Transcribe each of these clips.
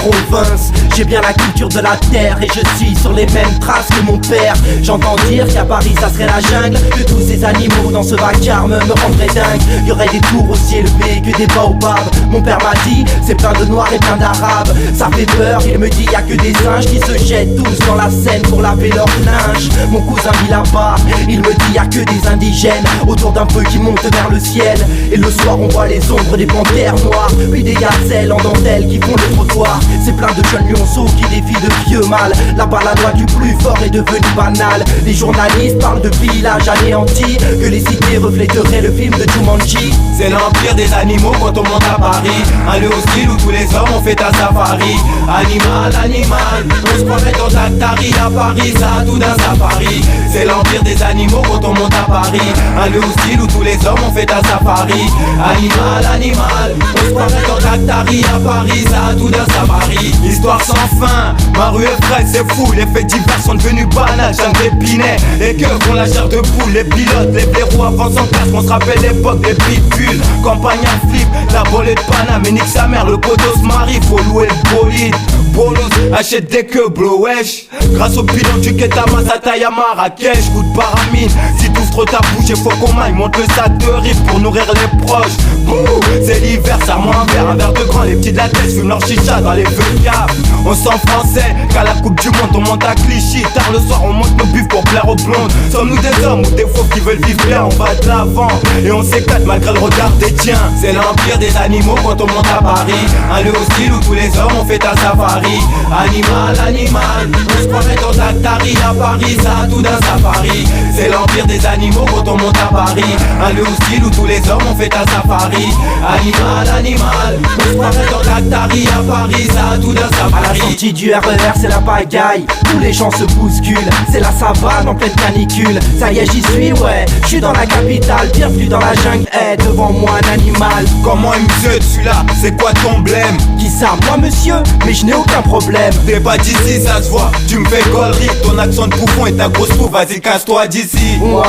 province. J'ai bien la culture de la terre et je suis sur les mêmes traces que mon père. J'entends dire qu'à Paris ça serait la jungle, que tous ces animaux dans ce vacarme me rendraient dingue. Y'aurait des tours aussi élevées que des baobabs. Mon père m'a dit c'est plein de noirs et plein d'arabes. Ça fait peur, il me dit y'a que des singes qui se jettent tous dans la Seine pour laver leur linge. Mon cousin vit là-bas, il me dit y'a que des indigènes autour d'un feu qui monte vers le ciel. Et le soir on voit les ombres des panthères noires, puis des gazelles en dentelle qui font le trottoir. C'est plein de jeunes lionceaux qui défient de vieux mal. Là-bas la loi du plus fort est devenue banale. Les journalistes parlent de villages anéantis, que les cités reflèteraient le film de Jumanji. C'est l'empire des animaux quand on monte à Paris. Un lieu hostile où tous les hommes ont fait un safari. Animal, animal, on se croirait dans Atari. À Paris, ça a tout d'un safari. C'est l'empire des animaux quand on monte à Paris. Un lieu hostile où tous les hommes ont fait un safari. Animal, animal, on se croirait dans Atari. À Paris, ça a tout d'un safari. Histoire sans fin, ma rue est fraîche, c'est fou. Les faits divers sont devenus banals, j'aime d'épinay. Les gueux font la chair de poule, les pilotes, les blaireaux avant son casque. On se rappelle l'époque des pitbulls. Campagne à flip, la volée de Paname. Et nique sa mère, le poteau se marie, faut louer le bolide. Bolos, achète des queues, bro, wesh. Grâce au pilon du Ketama, sa taille à Marrakech. Coup de paramine, si t'ouvres trop ta bouche, il faut qu'on maille. Monte le sac de riz pour nourrir les proches. Bouh, c'est l'hiver, serre-moi un verre de grand. Les petits de la tête fument leur chicha dans les feux de cap. On sent français, qu'à la coupe du monde, on monte à Clichy. Tard le soir, on monte nos buffs pour plaire aux blondes. Sommes-nous des hommes ou des faux qui veulent vivre bien? On va de l'avant et on s'éclate malgré le regard des tiens. C'est l'empire des animaux quand on monte à Paris. Un lieu hostile où tous les hommes ont fait un safari. Animal, animal, on se croirait dans Atari. À Paris, ça a tout d'un safari. C'est l'empire des animaux quand on monte à Paris. Un lieu hostile où tous les hommes ont fait un safari. Animal, animal, on se croirait dans Atari. À Paris, ça a tout d'un safari. À la sortie du RER c'est la pagaille, tous les gens se bousculent. C'est la savane en pleine canicule. Ça y est j'y suis, ouais, je suis dans la capitale. Bienvenue dans la jungle, devant moi un animal. Comment il me celui-là, c'est quoi ton blême? Qui ça, moi monsieur? Mais je n'ai aucun problème. T'es pas d'ici, ça se voit, tu me fais gollerie. Ton accent de bouffon et ta grosse peau, vas-y casse-toi d'ici. Waouh,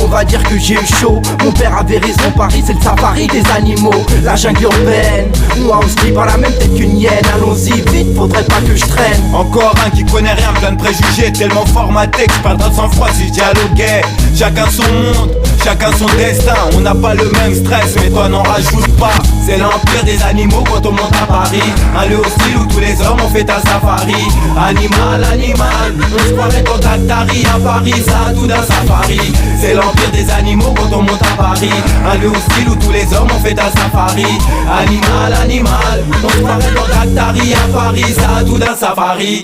on va dire que j'ai eu chaud. Mon père avait raison, Paris c'est le safari des animaux. La jungle urbaine, moi aussi par la même tête qu'une hyène. Allons-y vite, faudrait pas que je traîne. Encore un qui connaît rien, plein de préjugés. Tellement formaté que je perdrais de sang-froid si je dialoguais. Chacun son monde, chacun son destin. On n'a pas le même stress, mais toi n'en rajoute pas. C'est l'empire des animaux quand on monte à Paris. Un lieu hostile où tous les hommes ont fait un safari. Animal, animal, on se croirait dans Atari. À Paris, ça a tout d'un safari. C'est l'empire des animaux quand on monte à Paris. Un lieu hostile où tous les hommes ont fait un safari. Animal, animal, on se croirait dans Atari. À Paris, ça a tout d'un safari.